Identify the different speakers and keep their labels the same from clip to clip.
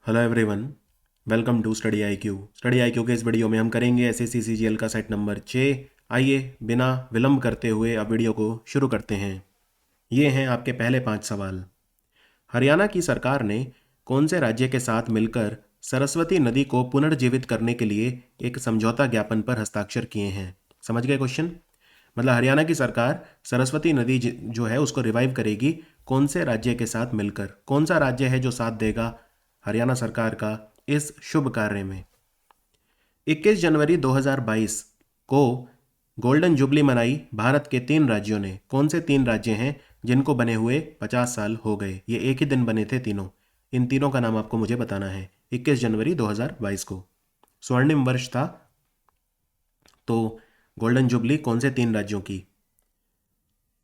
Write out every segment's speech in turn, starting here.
Speaker 1: Hello everyone, welcome to study I Q. Study I Q के इस video में हम करेंगे एसएससी सीजीएल का सेट नंबर 6। आइए बिना विलंब करते हुए अब वीडियो को शुरू करते हैं। ये हैं आपके पहले 5 सवाल। हरियाणा की सरकार ने कौन से राज्य के साथ मिलकर सरस्वती नदी को पुनर्जीवित करने के लिए एक समझौता ज्ञापन पर हस्ताक्षर किए हैं? समझ गए क्वेश्चन? मतलब हरियाणा की सरकार सरस्वती नदी जो है उसको रिवाइव करेगी कौन से राज्य के साथ मिलकर। कौन सा राज्य है जो साथ देगा हरियाणा सरकार का इस शुभ कार्य में? 21 जनवरी 2022 को गोल्डन जुबली मनाई भारत के 3 राज्यों ने। कौन से 3 राज्य हैं जिनको बने हुए 50 साल हो गए? ये एक ही दिन बने थे तीनों। इन तीनों का नाम आपको मुझे बताना है। 21 जनवरी 2022 को स्वर्णिम वर्ष था, तो गोल्डन जुबली कौन से 3 राज्यों की?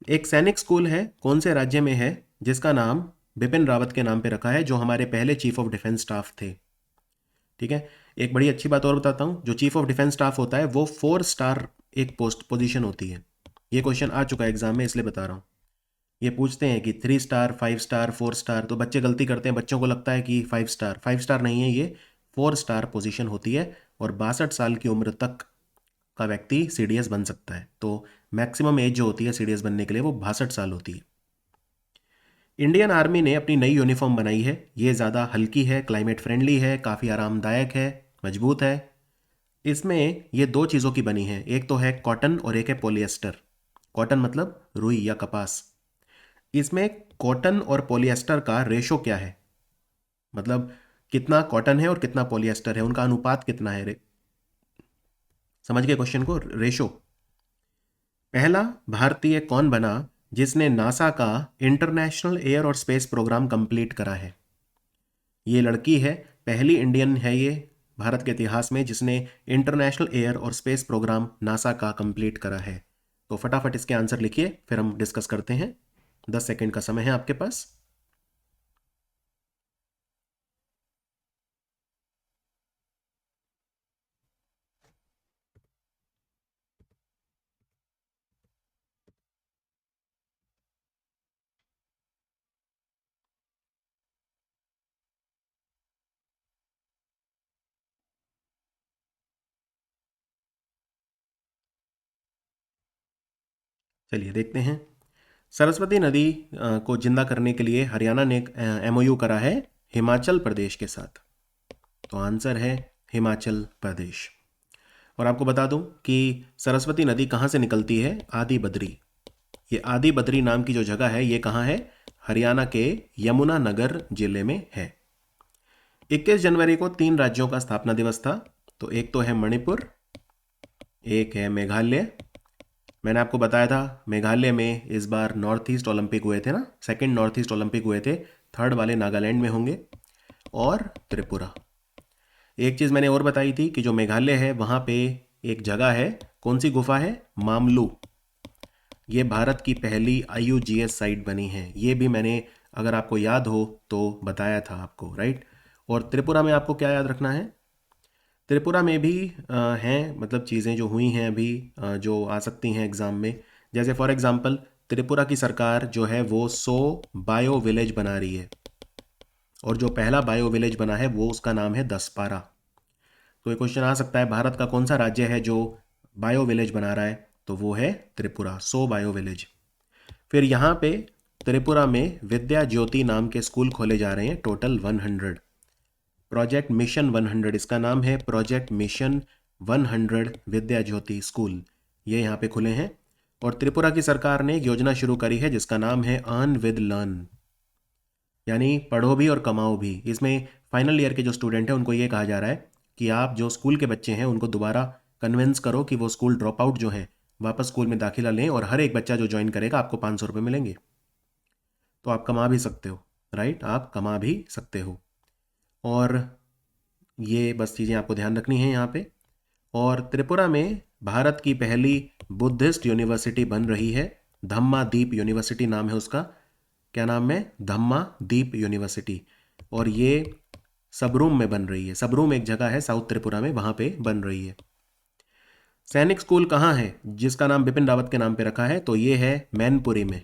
Speaker 1: एक सैनिक स्कूल है, कौन से राज्य में है, जिसका नाम बिपिन रावत के नाम पे रखा है, जो हमारे पहले चीफ ऑफ डिफेंस स्टाफ थे। ठीक है। एक बड़ी अच्छी बात और बताता हूँ, जो चीफ ऑफ डिफेंस स्टाफ होता है वो 4 स्टार एक पोजीशन होती है। ये क्वेश्चन आ चुका है एग्जाम में, इसलिए बता रहा हूँ। ये पूछते हैं कि 3 स्टार, 5 स्टार, 4 स्टार, तो बच्चे गलती करते हैं, बच्चों को लगता है कि 5 स्टार। 5 स्टार नहीं है, ये 4 स्टार पोजीशन होती है और 62 साल की उम्र तक का व्यक्ति सीडीएस बन सकता है। तो मैक्सिमम एज जो होती है सीडीएस बनने के लिए वो 62 साल होती है। इंडियन आर्मी ने अपनी नई यूनिफॉर्म बनाई है। ये ज़्यादा हल्की है, क्लाइमेट फ्रेंडली है, काफ़ी आरामदायक है, मजबूत है। इसमें ये 2 चीज़ों की बनी है, एक तो है कॉटन और एक है पॉलिएस्टर। कॉटन मतलब रुई या कपास। इसमें कॉटन और पॉलिएस्टर का रेशो क्या है, मतलब कितना कॉटन है और कितना पॉलिएस्टर है, उनका अनुपात कितना है? समझ गए क्वेश्चन को? रेशो। पहला भारतीय कौन बना जिसने नासा का इंटरनेशनल एयर और स्पेस प्रोग्राम कंप्लीट करा है? ये लड़की है, पहली इंडियन है ये भारत के इतिहास में जिसने इंटरनेशनल एयर और स्पेस प्रोग्राम नासा का कंप्लीट करा है। तो फटाफट इसके आंसर लिखिए, फिर हम डिस्कस करते हैं। 10 सेकंड का समय है आपके पास। चलिए देखते हैं। सरस्वती नदी को जिंदा करने के लिए हरियाणा ने एक एमओयू करा है हिमाचल प्रदेश के साथ। तो आंसर है हिमाचल प्रदेश। और आपको बता दूं कि सरस्वती नदी कहाँ से निकलती है? आदि बद्री। ये आदि बद्री नाम की जो जगह है ये कहाँ है? हरियाणा के यमुनानगर जिले में है। 21 जनवरी को 3 राज्यों का स्थापना दिवस था। तो एक तो है मणिपुर, एक है मेघालय। मैंने आपको बताया था मेघालय में इस बार नॉर्थ ईस्ट ओलंपिक हुए थे ना, सेकंड नॉर्थ ईस्ट ओलंपिक हुए थे, थर्ड वाले नागालैंड में होंगे। और त्रिपुरा। एक चीज़ मैंने और बताई थी कि जो मेघालय है वहाँ पे एक जगह है, कौन सी गुफा है? मामलू। ये भारत की पहली आईयूजीएस साइट बनी है। ये भी मैंने, अगर आपको याद हो तो, बताया था आपको, राइट। और त्रिपुरा में आपको क्या याद रखना है? त्रिपुरा में भी हैं, मतलब चीज़ें जो हुई हैं अभी, जो आ सकती हैं एग्ज़ाम में। जैसे फॉर एग्ज़ाम्पल त्रिपुरा की सरकार जो है वो 100 बायो विलेज बना रही है, और जो पहला बायो विलेज बना है वो उसका नाम है दसपारा। तो ये क्वेश्चन आ सकता है, भारत का कौन सा राज्य है जो बायो विलेज बना रहा है? तो वो है त्रिपुरा, 100 बायो विलेज। फिर यहाँ पे त्रिपुरा में विद्या ज्योति नाम के स्कूल खोले जा रहे हैं, टोटल 100। प्रोजेक्ट मिशन 100 इसका नाम है, प्रोजेक्ट मिशन 100 विद्या ज्योति स्कूल, ये यहाँ पे खुले हैं। और त्रिपुरा की सरकार ने एक योजना शुरू करी है जिसका नाम है अर्न विद लर्न, यानी पढ़ो भी और कमाओ भी। इसमें फाइनल ईयर के जो स्टूडेंट हैं उनको ये कहा जा रहा है कि आप जो स्कूल के बच्चे हैं उनको दोबारा कन्विंस करो कि वो स्कूल ड्रॉप आउट जो हैं वापस स्कूल में दाखिला लें, और हर एक बच्चा जो ज्वाइन करेगा आपको 500 रुपये मिलेंगे। तो आप कमा भी सकते हो, राइट, आप कमा भी सकते हो। और ये बस चीज़ें आपको ध्यान रखनी है यहाँ पे। और त्रिपुरा में भारत की पहली बुद्धिस्ट यूनिवर्सिटी बन रही है, धम्मा दीप यूनिवर्सिटी नाम है उसका। क्या नाम है? धम्मा दीप यूनिवर्सिटी। और ये सबरूम में बन रही है। सबरूम एक जगह है साउथ त्रिपुरा में, वहाँ पे बन रही है। सैनिक स्कूल कहाँ है जिसका नाम बिपिन रावत के नाम पे रखा है? तो ये है मैनपुरी में,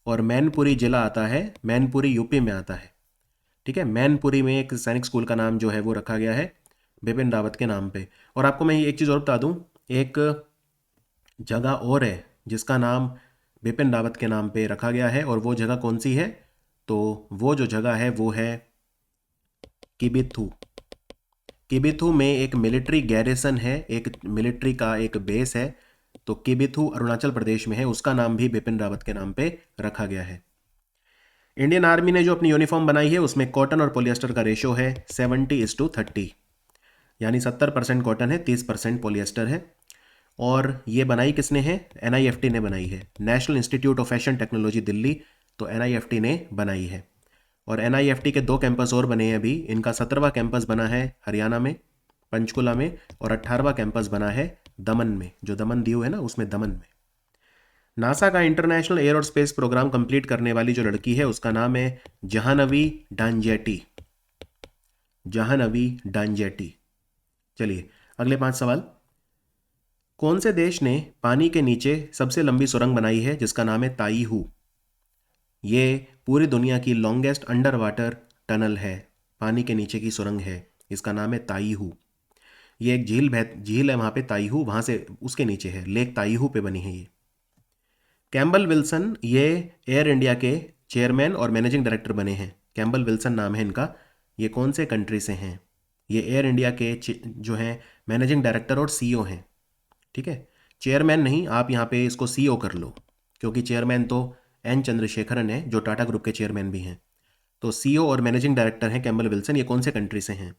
Speaker 1: और मैनपुरी जिला आता है, मैनपुरी यूपी में आता है। ठीक है, मैनपुरी में एक सैनिक स्कूल का नाम जो है वो रखा गया है बिपिन रावत के नाम पे। और आपको मैं एक चीज़ और बता दूं, एक जगह और है जिसका नाम बिपिन रावत के नाम पे रखा गया है, और वो जगह कौन सी है? तो वो जो जगह है वो है किबिथू। किबिथू में एक मिलिट्री गैरिसन है, एक मिलिट्री का एक बेस है, तो किबिथू अरुणाचल प्रदेश में है, उसका नाम भी बिपिन रावत के नाम पे रखा गया है। इंडियन आर्मी ने जो अपनी यूनिफॉर्म बनाई है उसमें कॉटन और पॉलिएस्टर का रेशो है 70:30, यानी 70% कॉटन है, 30% पॉलिएस्टर है। और ये बनाई किसने है? एनआईएफटी ने बनाई है, national institute of fashion technology Delhi, तो एनआईएफटी ने बनाई है। और एनआईएफटी के 2 कैंपस और बने हैं अभी, इनका 17वां कैंपस बना है हरियाणा में, पंचकुला में, और 18वां कैंपस बना है दमन में, जो दमन दीव है ना उसमें, दमन में। नासा का इंटरनेशनल एयर और स्पेस प्रोग्राम कंप्लीट करने वाली जो लड़की है उसका नाम है जहानवी डांजेटी। जहानवी डांजेटी। चलिए अगले 5 सवाल। कौन से देश ने पानी के नीचे सबसे लंबी सुरंग बनाई है जिसका नाम है ताईहू? ये पूरी दुनिया की लॉन्गेस्ट अंडर वाटर टनल है, पानी के नीचे की सुरंग है, इसका नाम है ताईहू। ये एक झील है वहाँ पे ताईहू, वहाँ से उसके नीचे है, लेक ताईहू पे बनी है ये। कैम्बल विल्सन ये एयर इंडिया के चेयरमैन और मैनेजिंग डायरेक्टर बने हैं, कैम्बल विल्सन नाम है इनका। ये कौन से कंट्री से हैं? ये एयर इंडिया के जो हैं मैनेजिंग डायरेक्टर और सीईओ हैं। ठीक है, चेयरमैन नहीं, आप यहाँ पे इसको सीईओ कर लो, क्योंकि चेयरमैन तो एन चंद्रशेखरन है जो टाटा ग्रुप के चेयरमैन भी हैं। तो सीईओ और मैनेजिंग डायरेक्टर हैं कैम्बल विल्सन। ये कौन से कंट्री से हैं?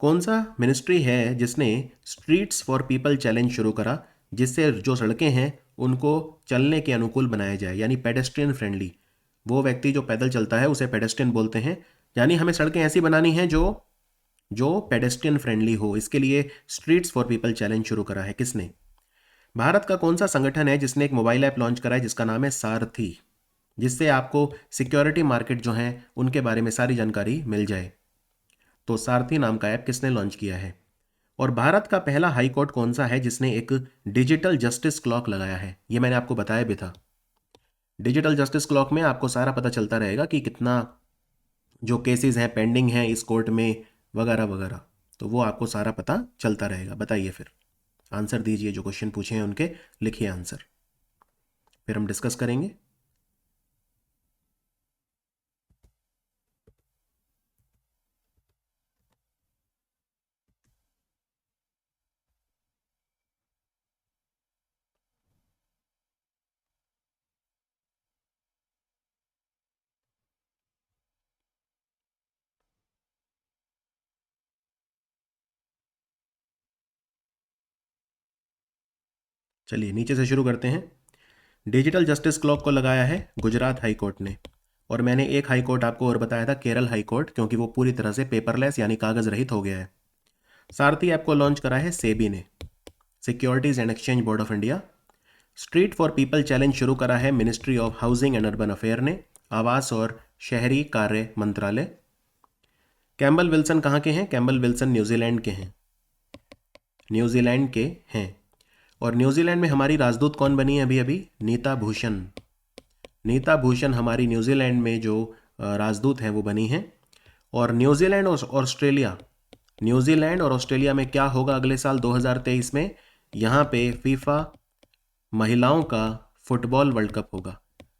Speaker 1: कौन सा मिनिस्ट्री है जिसने स्ट्रीट्स फॉर पीपल चैलेंज शुरू करा, जिससे जो सड़कें हैं उनको चलने के अनुकूल बनाया जाए, यानी पेडेस्ट्रियन फ्रेंडली। वो व्यक्ति जो पैदल चलता है उसे पेडेस्ट्रियन बोलते हैं, यानी हमें सड़कें ऐसी बनानी हैं जो जो पेडेस्ट्रियन फ्रेंडली हो। इसके लिए स्ट्रीट्स फॉर पीपल चैलेंज शुरू करा है किसने? भारत का कौन सा संगठन है जिसने एक मोबाइल ऐप लॉन्च करा है जिसका नाम है सारथी, जिससे आपको सिक्योरिटी मार्केट जो हैं उनके बारे में सारी जानकारी मिल जाए? तो सारथी नाम का ऐप किसने लॉन्च किया है? और भारत का पहला हाई कोर्ट कौन सा है जिसने एक डिजिटल जस्टिस क्लॉक लगाया है? ये मैंने आपको बताया भी था। डिजिटल जस्टिस क्लॉक में आपको सारा पता चलता रहेगा कि कितना जो केसेस हैं पेंडिंग हैं इस कोर्ट में, वगैरह वगैरह, तो वो आपको सारा पता चलता रहेगा। बताइए फिर, आंसर दीजिए, जो क्वेश्चन पूछे हैं उनके लिखिए आंसर, फिर हम डिस्कस करेंगे। चलिए नीचे से शुरू करते हैं। डिजिटल जस्टिस क्लॉक को लगाया है गुजरात हाई कोर्ट ने, और मैंने एक हाई कोर्ट आपको और बताया था, केरल हाई कोर्ट, क्योंकि वो पूरी तरह से पेपरलेस यानी कागज रहित हो गया है। सारथी ऐप को लॉन्च करा है सेबी ने, securities and exchange board of India. Street for people challenge शुरू करा है ministry of housing and urban affair ने, आवास और शहरी कार्य मंत्रालय। कैम्बल विल्सन कहाँ के हैं? कैम्बल विल्सन न्यूजीलैंड के हैं, न्यूजीलैंड के हैं। और न्यूजीलैंड में हमारी राजदूत कौन बनी है अभी अभी? नीता भूषण। नीता भूषण हमारी न्यूजीलैंड में जो राजदूत हैं वो बनी हैं। और न्यूजीलैंड और ऑस्ट्रेलिया, न्यूजीलैंड और ऑस्ट्रेलिया में क्या होगा अगले साल 2023 में? यहाँ पे फीफा महिलाओं का फुटबॉल वर्ल्ड कप होगा।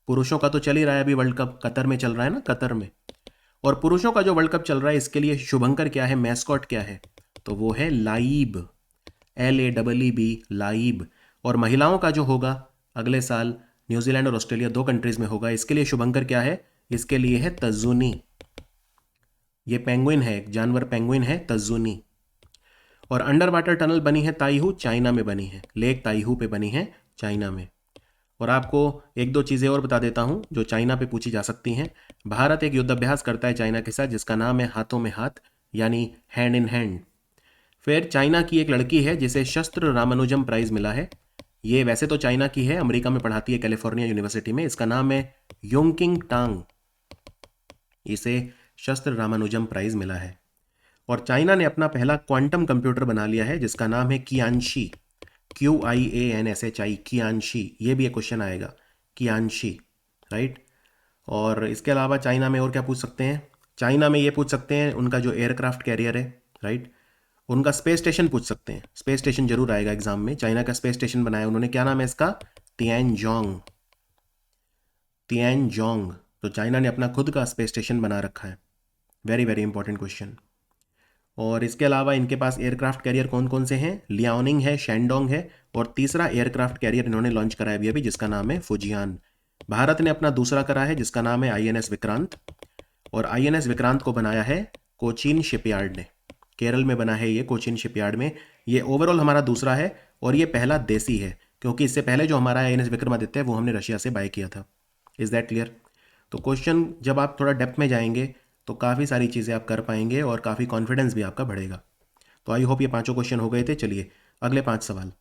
Speaker 1: पुरुषों का तो चल ही रहा है अभी वर्ल्ड कप, कतर में चल रहा है ना, कतर में। और पुरुषों का जो वर्ल्ड कप चल रहा है इसके लिए शुभंकर क्या है, मैस्कॉट क्या है? तो वो है लाइब, LAEEB, लाइब। और महिलाओं का जो होगा अगले साल न्यूजीलैंड और ऑस्ट्रेलिया 2 कंट्रीज में होगा, इसके लिए शुभंकर क्या है? इसके लिए है तजुनी। ये पेंगुइन है, एक जानवर पेंगुइन है, तजुनी। और अंडर वाटर टनल बनी है ताईहू, चाइना में बनी है, लेक ताईहू पे बनी है चाइना में। और आपको एक दो चीज़ें और बता देता हूं जो चाइना पे पूछी जा सकती हैं। भारत एक युद्धाभ्यास करता है चाइना के साथ जिसका नाम है हाथों में हाथ, यानी हैंड इन हैंड। फिर चाइना की एक लड़की है जिसे शस्त्र रामानुजम प्राइज मिला है। ये वैसे तो चाइना की है, अमेरिका में पढ़ाती है कैलिफोर्निया यूनिवर्सिटी में, इसका नाम है योंगकिंग टांग, इसे शस्त्र रामानुजम प्राइज मिला है। और चाइना ने अपना पहला क्वांटम कंप्यूटर बना लिया है जिसका नाम है कियानशी, QIANSHI, कियानशी। ये भी एक क्वेश्चन आएगा, कियानशी, राइट। और इसके अलावा चाइना में और क्या पूछ सकते हैं? चाइना में ये पूछ सकते हैं, उनका जो एयरक्राफ्ट कैरियर है, राइट। उनका स्पेस स्टेशन पूछ सकते हैं, स्पेस स्टेशन जरूर आएगा एग्जाम में। चाइना का स्पेस स्टेशन बनाया उन्होंने, क्या नाम है इसका? तियानजोंग। तियानजोंग। तो चाइना ने अपना खुद का स्पेस स्टेशन बना रखा है। Very very important question. और इसके अलावा इनके पास एयरक्राफ्ट कैरियर कौन कौन से हैं? लियाओनिंग है, शेंडोंग है, और तीसरा एयरक्राफ्ट कैरियर इन्होंने लॉन्च करा है अभी अभी, जिसका नाम है फुजियान। भारत ने अपना दूसरा करा है, जिसका नाम है आईएनएस विक्रांत। और आईएनएस विक्रांत को बनाया है कोचीन शिपयार्ड ने, केरल में बना है ये कोचीन शिपयार्ड में। ये ओवरऑल हमारा दूसरा है और ये पहला देसी है, क्योंकि इससे पहले जो हमारा आईएनएस विक्रमादित्य है वो हमने रशिया से बाय किया था। Is that clear? तो क्वेश्चन जब आप थोड़ा डेप्थ में जाएंगे तो काफ़ी सारी चीज़ें आप कर पाएंगे और काफ़ी कॉन्फिडेंस भी आपका बढ़ेगा। तो आई होप ये पांचों क्वेश्चन हो गए थे। चलिए अगले 5 सवाल।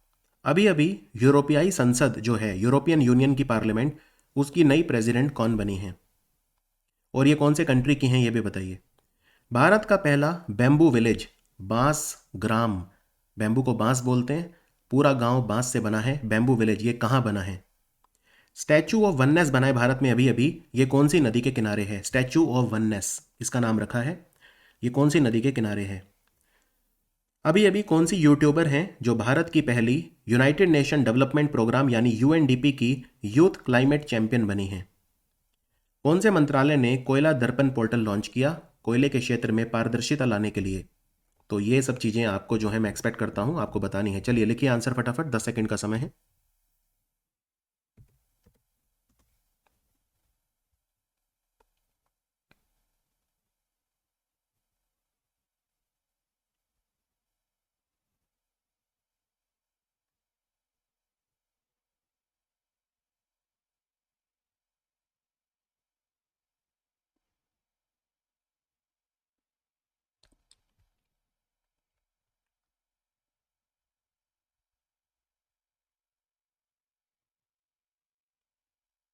Speaker 1: अभी अभी यूरोपियाई संसद जो है, यूरोपियन यूनियन की पार्लियामेंट, उसकी नई प्रेसिडेंट कौन बनी है और ये कौन से कंट्री की हैं ये भी बताइए। भारत का पहला बैम्बू विलेज, बांस ग्राम, बैम्बू को बांस बोलते हैं, पूरा गांव बांस से बना है, बैम्बू विलेज, ये कहाँ बना है? स्टैचू ऑफ वननेस बना है भारत में अभी अभी, ये कौन सी नदी के किनारे है? स्टैचू ऑफ वननेस इसका नाम रखा है, ये कौन सी नदी के किनारे है? अभी अभी कौन सी यूट्यूबर हैं जो भारत की पहली यूनाइटेड नेशन डेवलपमेंट प्रोग्राम यानी यूएनडीपी की यूथ क्लाइमेट चैंपियन बनी है? कौन से मंत्रालय ने कोयला दर्पण पोर्टल लॉन्च किया कोयले के क्षेत्र में पारदर्शिता लाने के लिए? तो ये सब चीज़ें आपको जो है मैं एक्सपेक्ट करता हूं आपको बतानी है। चलिए लिखिए आंसर फटाफट, 10 सेकंड का समय है।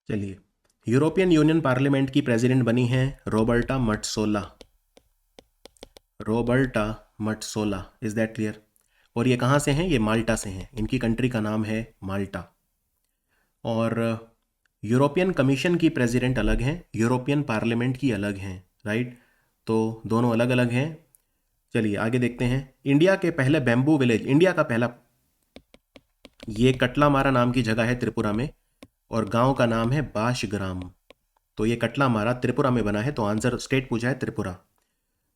Speaker 1: चलिए, यूरोपियन यूनियन पार्लियामेंट की प्रेसिडेंट बनी है रॉबर्टा मट्सोला। रॉबर्टा मट्सोला, इज दैट क्लियर? और ये कहाँ से हैं? ये माल्टा से हैं, इनकी कंट्री का नाम है माल्टा। और यूरोपियन कमीशन की प्रेसिडेंट अलग हैं, यूरोपियन पार्लियामेंट की अलग हैं, राइट। तो दोनों अलग अलग हैं। चलिए आगे देखते हैं। इंडिया के पहले बैम्बू विलेज, इंडिया का पहला, ये कटलामारा नाम की जगह है त्रिपुरा में, और गांव का नाम है बाशग्राम। तो ये कटलामारा त्रिपुरा में बना है, तो आंसर स्टेट पूछा है त्रिपुरा।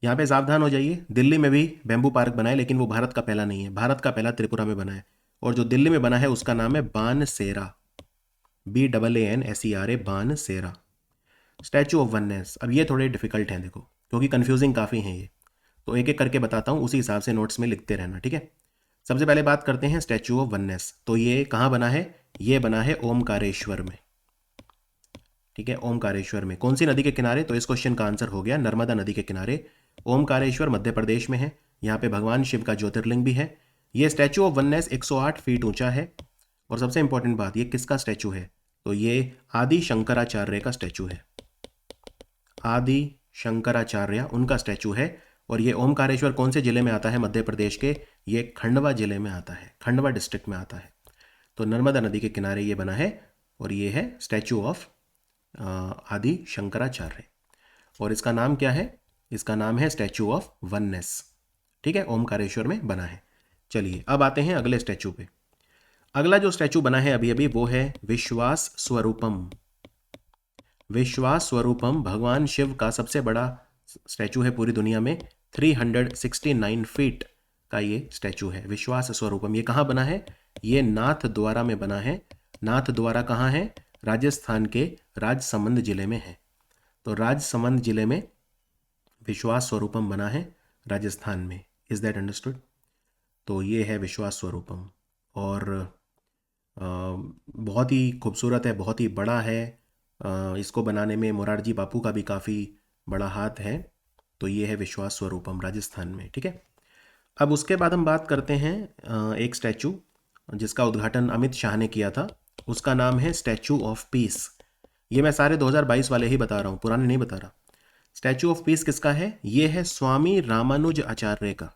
Speaker 1: यहाँ पे सावधान हो जाइए, दिल्ली में भी बैम्बू पार्क बना है लेकिन वो भारत का पहला नहीं है, भारत का पहला त्रिपुरा में बना है। और जो दिल्ली में बना है उसका नाम है बानसेरा, BAANSERA, बानसेरा। स्टैचू ऑफ वननेस, अब ये थोड़े डिफिकल्ट हैं देखो, क्योंकि कंफ्यूजिंग काफ़ी हैं ये, तो एक एक करके बताता हूँ, उसी हिसाब से नोट्स में लिखते रहना, ठीक है। सबसे पहले बात करते हैं स्टैचू ऑफ वननेस। तो ये कहाँ बना है? ये बना है ओमकारेश्वर में, ठीक है, ओमकारेश्वर में। कौन सी नदी के किनारे? तो इस क्वेश्चन का आंसर हो गया नर्मदा नदी के किनारे। ओमकारेश्वर मध्य प्रदेश में है, यहाँ पे भगवान शिव का ज्योतिर्लिंग भी है। ये स्टैचू ऑफ वननेस 108 फीट ऊंचा है। और सबसे इंपॉर्टेंट बात, ये किसका स्टैचू है? तो ये आदि शंकराचार्य का स्टैचू है, आदि शंकराचार्य उनका स्टैचू है। और ये ओमकारेश्वर कौन से जिले में आता है? मध्य प्रदेश के, ये खंडवा जिले में आता है, खंडवा डिस्ट्रिक्ट में आता है। तो नर्मदा नदी के किनारे ये बना है, और ये है स्टैचू ऑफ आदि शंकराचार्य। और इसका नाम क्या है? इसका नाम है स्टैचू ऑफ वननेस, ठीक है, ओमकारेश्वर में बना है। चलिए अब आते हैं अगले स्टैचू पे। अगला जो स्टैचू बना है अभी अभी वो है विश्वास स्वरूपम। विश्वास स्वरूपम भगवान शिव का सबसे बड़ा स्टैचू है पूरी दुनिया में, 369 फीट का ये स्टैचू है, विश्वास स्वरूपम। ये कहाँ बना है? ये नाथ द्वारा में बना है। नाथ द्वारा कहाँ है? राजस्थान के राजसमंद जिले में है। तो राजसमंद जिले में विश्वास स्वरूपम बना है, राजस्थान में। Is that understood? तो ये है विश्वास स्वरूपम, और बहुत ही खूबसूरत है, बहुत ही बड़ा है। इसको बनाने में मोरारजी बापू का भी काफ़ी बड़ा हाथ है। तो ये है विश्वास स्वरूपम, राजस्थान में, ठीक है। अब उसके बाद हम बात करते हैं एक स्टैचू जिसका उद्घाटन अमित शाह ने किया था, उसका नाम है स्टैचू ऑफ पीस। ये मैं सारे 2022 वाले ही बता रहा हूँ, पुराने नहीं बता रहा। स्टैचू ऑफ पीस किसका है? ये है स्वामी रामानुज आचार्य का,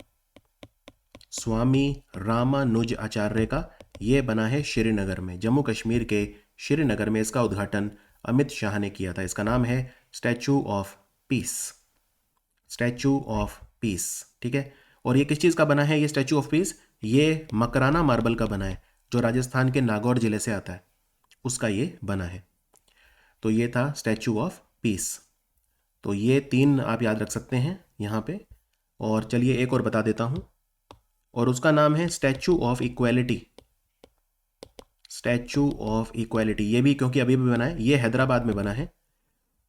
Speaker 1: स्वामी रामानुज आचार्य का। ये बना है श्रीनगर में, जम्मू कश्मीर के श्रीनगर में इसका उद्घाटन अमित शाह ने किया था। इसका नाम है statue of peace. Statue of peace, ठीक है। और ये किस चीज़ का बना है ये स्टैचू ऑफ पीस? ये मकराना मार्बल का बना है, जो राजस्थान के नागौर जिले से आता है, उसका ये बना है। तो ये था स्टैचू ऑफ पीस। तो ये 3 आप याद रख सकते हैं यहाँ पे। और चलिए एक और बता देता हूँ, और उसका नाम है statue of equality. Statue of equality, ये भी क्योंकि अभी भी बना है, ये हैदराबाद में बना है।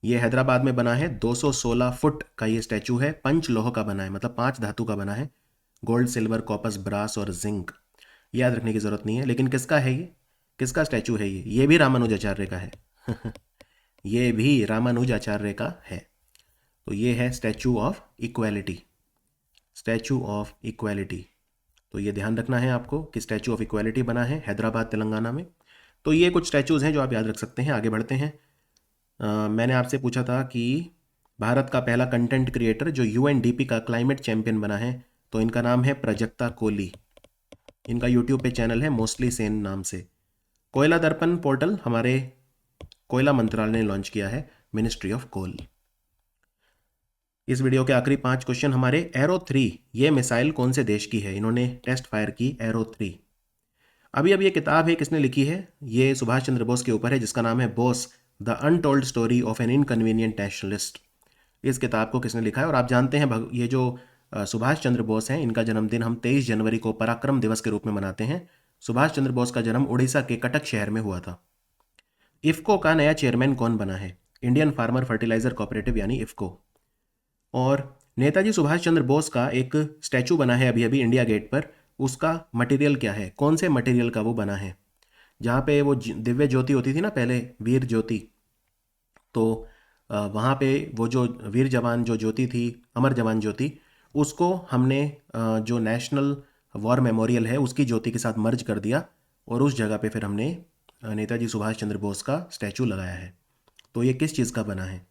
Speaker 1: ये हैदराबाद में बना है, 216 फुट का ये स्टैचू है, पंच लोह का बना है, मतलब 5 धातु का बना है, गोल्ड, सिल्वर, कॉपस, ब्रास और जिंक। याद रखने की ज़रूरत नहीं है। लेकिन किसका है ये, किसका स्टैचू है ये भी रामानुजाचार्य का है। ये भी रामानुजाचार्य का है। तो ये है statue of equality, statue of equality. तो ये ध्यान रखना है आपको कि स्टैचू ऑफ इक्वालिटी बना है हैदराबाद तेलंगाना में। तो ये कुछ स्टैचूज़ हैं जो आप याद रख सकते हैं। आगे बढ़ते हैं। मैंने आपसे पूछा था कि भारत का पहला कंटेंट क्रिएटर जो यूएनडीपी का क्लाइमेट चैंपियन बना है, तो इनका नाम है प्रजक्ता कोली। इनका यूट्यूब पे चैनल है मोस्टली सेन नाम से। कोयला दर्पण पोर्टल हमारे कोयला मंत्रालय ने लॉन्च किया है, मिनिस्ट्री ऑफ कोल। इस वीडियो के आखिरी 5 क्वेश्चन हमारे। एरो 3 ये मिसाइल कौन से देश की है? इन्होंने टेस्ट फायर की एरो 3। अभी अब ये किताब है, किसने लिखी है? ये सुभाष चंद्र बोस के ऊपर है, जिसका नाम है Bose the untold story of an inconvenient nationalist. इस किताब को किसने लिखा है? और आप जानते हैं ये जो सुभाष चंद्र बोस हैं, इनका जन्मदिन हम 23 जनवरी को पराक्रम दिवस के रूप में मनाते हैं। सुभाष चंद्र बोस का जन्म उड़ीसा के कटक शहर में हुआ था। इफ्को का नया चेयरमैन कौन बना है? इंडियन फार्मर फर्टिलाइजर कोऑपरेटिव यानी इफ्को। और नेताजी सुभाष चंद्र बोस का एक स्टैचू बना है अभी अभी इंडिया गेट पर, उसका मटेरियल क्या है? कौन से मटेरियल का वो बना है? जहाँ पे वो दिव्य ज्योति होती थी ना पहले, वीर ज्योति, तो वहाँ पे वो जो वीर जवान जो ज्योति थी, अमर जवान ज्योति, उसको हमने जो नेशनल वॉर मेमोरियल है उसकी ज्योति के साथ मर्ज कर दिया, और उस जगह पे फिर हमने नेताजी सुभाष चंद्र बोस का स्टैचू लगाया है। तो ये किस चीज़ का बना है?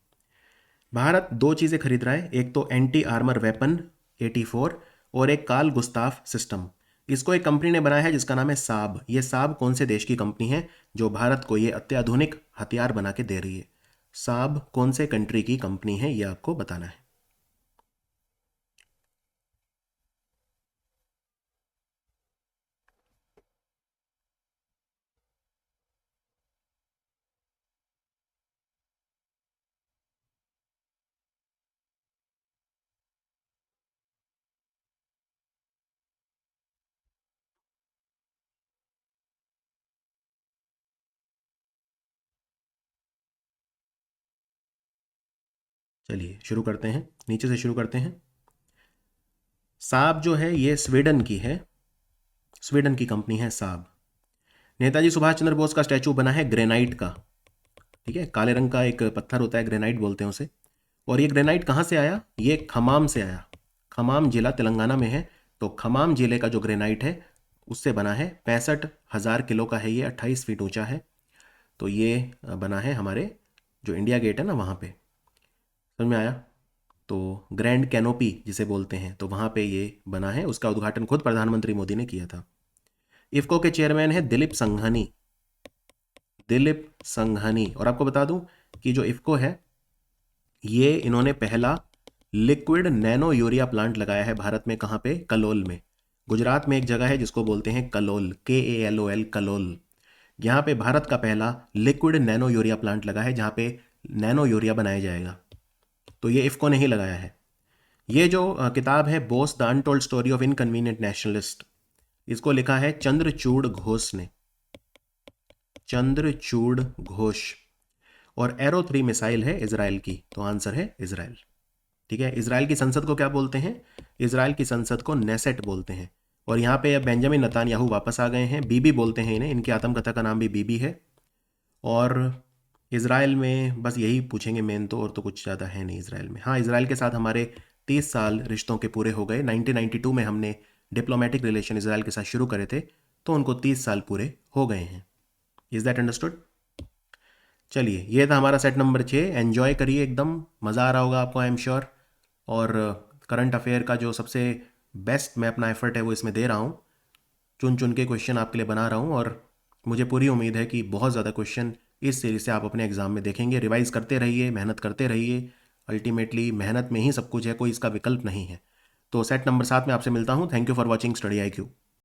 Speaker 1: भारत 2 चीज़ें खरीद रहा है, एक तो एंटी आर्मर वेपन 84 और एक कार्ल गुस्ताफ सिस्टम। इसको एक कंपनी ने बनाया है जिसका नाम है साब। ये साब कौन से देश की कंपनी है जो भारत को ये अत्याधुनिक हथियार बना के दे रही है? साब कौन से कंट्री की कंपनी है, ये आपको बताना है। चलिए शुरू करते हैं, नीचे से शुरू करते हैं। साब जो है ये स्वीडन की है, स्वीडन की कंपनी है साब। नेताजी सुभाष चंद्र बोस का स्टैचू बना है ग्रेनाइट का, ठीक है, काले रंग का एक पत्थर होता है, ग्रेनाइट बोलते हैं उसे। और ये ग्रेनाइट कहाँ से आया? ये खमाम से आया। खमाम जिला तेलंगाना में है, तो खमाम जिले का जो ग्रेनाइट है उससे बना है। 65,000 किलो का है ये, 28 फीट ऊंचा है। तो ये बना है हमारे जो इंडिया गेट है ना वहाँ पे। समझ में आया? तो ग्रैंड कैनोपी जिसे बोलते हैं, तो वहाँ पे ये बना है। उसका उद्घाटन खुद प्रधानमंत्री मोदी ने किया था। इफ्को के चेयरमैन है दिलीप संघानी, दिलीप संघानी। और आपको बता दूं कि जो इफ्को है ये इन्होंने पहला लिक्विड नैनो यूरिया प्लांट लगाया है भारत में। कहाँ पे? कलोल में। गुजरात में एक जगह है जिसको बोलते हैं कलोल, KALOL, कलोल। यहाँ पे भारत का पहला लिक्विड नैनो यूरिया प्लांट लगा है जहाँ पे नैनो यूरिया बनाया जाएगा। तो ये इफ्को ने ही लगाया है। ये जो किताब है Bose the untold story of inconvenient nationalist, इसको लिखा है चंद्रचूड़ घोष ने, चंद्रचूड़ घोष। और एरो 3 मिसाइल है इजराइल की, तो आंसर है इजराइल। ठीक है। इजराइल की संसद को क्या बोलते हैं? इजराइल की संसद को नेसेट बोलते हैं। और यहाँ पे अब बेंजामिन नेतान्याहू वापस आ गए हैं, बीबी बोलते हैं इन्हें, इनकी आत्मकथा का नाम भी बीबी है। और इजराइल में बस यही पूछेंगे मेन तो, और तो कुछ ज़्यादा है नहीं इजराइल में। हाँ, इजराइल के साथ हमारे 30 साल रिश्तों के पूरे हो गए। 1992 में हमने डिप्लोमेटिक रिलेशन इजराइल के साथ शुरू करे थे, तो उनको 30 साल पूरे हो गए हैं। Is that understood? चलिए, ये था हमारा सेट नंबर 6। एन्जॉय करिए, एकदम मज़ा आ रहा होगा आपको, आई एम श्योर। और करंट अफेयर का जो सबसे बेस्ट मैं अपना एफर्ट है वो इसमें दे रहा हूँ। चुन चुन के क्वेश्चन आपके लिए बना रहा हूँ, और मुझे पूरी उम्मीद है कि बहुत ज़्यादा क्वेश्चन इस सीरीज से आप अपने एग्ज़ाम में देखेंगे। रिवाइज करते रहिए, मेहनत करते रहिए, अल्टीमेटली मेहनत में ही सब कुछ है, कोई इसका विकल्प नहीं है। तो सेट नंबर 7 में आपसे मिलता हूँ। Thank you for watching study IQ।